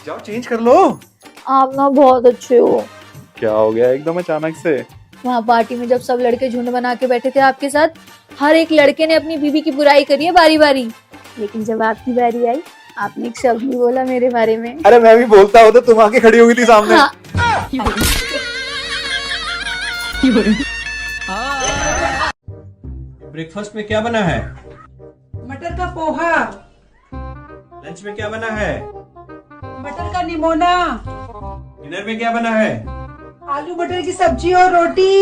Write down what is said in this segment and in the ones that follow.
जाओ चेंज कर लो। आप ना बहुत अच्छे हो। क्या हो गया एकदम अचानक से? वहाँ पार्टी में जब सब लड़के झुंड बना के बैठे थे आपके साथ, हर एक लड़के ने अपनी बीवी की बुराई करी है बारी बारी, लेकिन जब आपकी बारी आई आपने एक शब्द भी बोला मेरे बारे में। अरे मैं भी बोलता हूँ तो तुम आके खड़ी हो गई थी सामने। हाँ। ब्रेकफास्ट में क्या बना है? मटर का पोहा। लंच में क्या बना है? मटर का निमोना। डिनर में क्या बना है? आलू मटर की सब्जी और रोटी।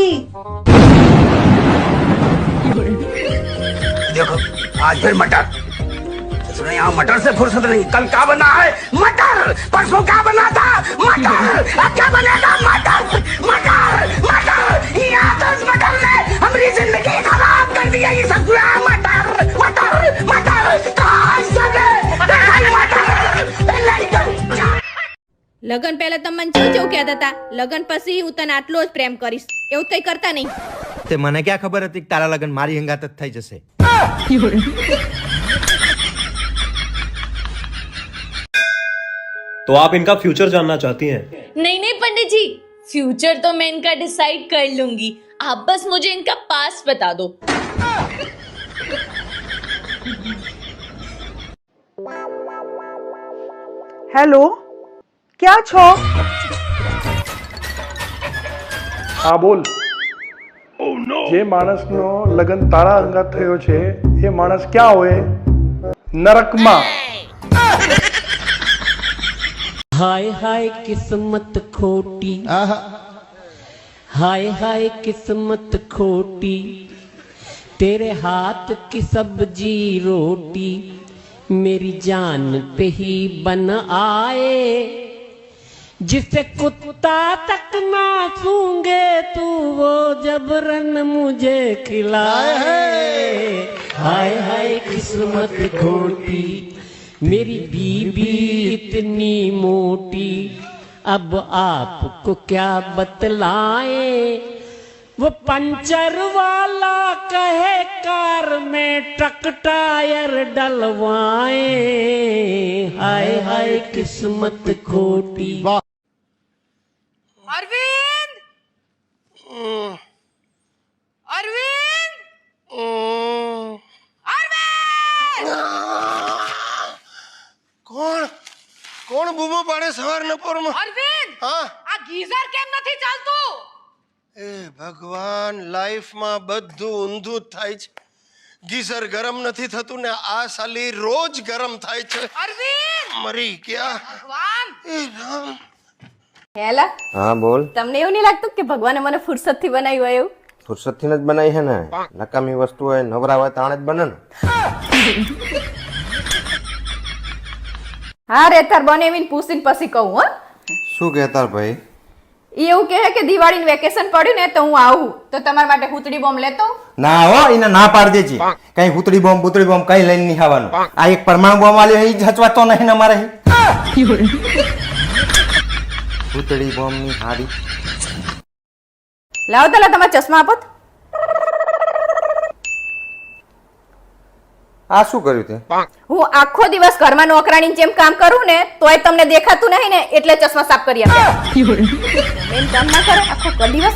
देखो आज फिर मटर। इसमें यहाँ मटर से फुर्सत नहीं। कल क्या बना है? मटर। परसों क्या बना था? मटर। अब क्या बनेगा? मटर मटर मटर। यहाँ तो इस मटर ने हमारी जिंदगी खराब कर दिया। ये सब मटर मटर मटर। कहाँ सके मटर। લગન પહેલા તમે મને ચેવું ચેવું કહેતા હતા, લગન પછી હું તને આટલો જ પ્રેમ કરીશ, એવું કઈ કરતા નહીં. તે મને ક્યાં ખબર હતી કે તારા લગન મારી હંગાત જ થઈ જશે. तो आप इनका फ्यूचर जानना चाहती हैं? नहीं नहीं पंडित जी, फ्यूचर तो मैं इनका डिसाइड कर लूंगी, आप बस मुझे इनका पास्ट बता दो। हेलो, क्या छो? હા બોલ. જે માણસનો લગન તારા અંગાત થયો છે એ માણસ ક્યાં હોય? નરકમાં. हाय हाय किस्मत खोटी, हाय हाय किस्मत खोटी, तेरे हाथ की सब्जी रोटी मेरी जान पे ही बन आए, जिसे कुत्ता तक ना सूंघे तू वो जबरन मुझे खिलाए। हाय हाय किस्मत खोटी, मेरी बीबी इतनी मोटी, अब आपको क्या बतलाए, वो पंचर वाला कहे कार में ट्रक टायर डलवाए। हाय हाय किस्मत खोटी। अरविंद, अरविंद, કોણ કોણ બૂમો પાડે સવારના પોરમાં? अरविंद, હા આ ગીઝર કેમ નથી ચાલતું? એ ભગવાન, લાઈફમાં બધું ઊંધું જ થાય છે. ગીઝર ગરમ નથી થતું ને આ સાલી રોજ ગરમ થાય છે. અરવિંદ, મરી ગયા. ભગવાન. એ રામ. હેલા, હા બોલ. તમને એવું નહીં લાગતું કે ભગવાને મને ફુરસત થી બનાવ્યું હોય એવું? ફુરસત થી જ બનાવી છે ને. નકામી વસ્તુ હોય નવરા હોય તાણે જ બને ને. હા રે, તાર બનેવીને પૂછીને પછી કહું. હો, શું કહેતા ભાઈ? ઈ એવું કહે કે દિવાળીનું વેકેશન પડ્યું ને તો હું આવું તો તમારા માટે હુતડી બોમ્બ લેતો. ના હો, એને ના પાડી દેજે. કઈ હુતડી બોમ્બ કઈ લઈને નહીં આવવાનું. આ એક પરમાણુ બોમ્બ આલ્યો એ હચવાતો નહીં ને અમારે. હુતડી બોમ્બ ની હાડી. લાવો તો લા તમારા ચશ્મા આપો. આ શું કર્યું તે? હું આખો દિવસ ઘરમાં નોકરાણીની જેમ કામ કરું ને તોય તમને દેખાતું નહીં ને એટલે ચશ્મા સાફ કરી આપ્યા. એમ કામ ના કરો આખો દિવસ.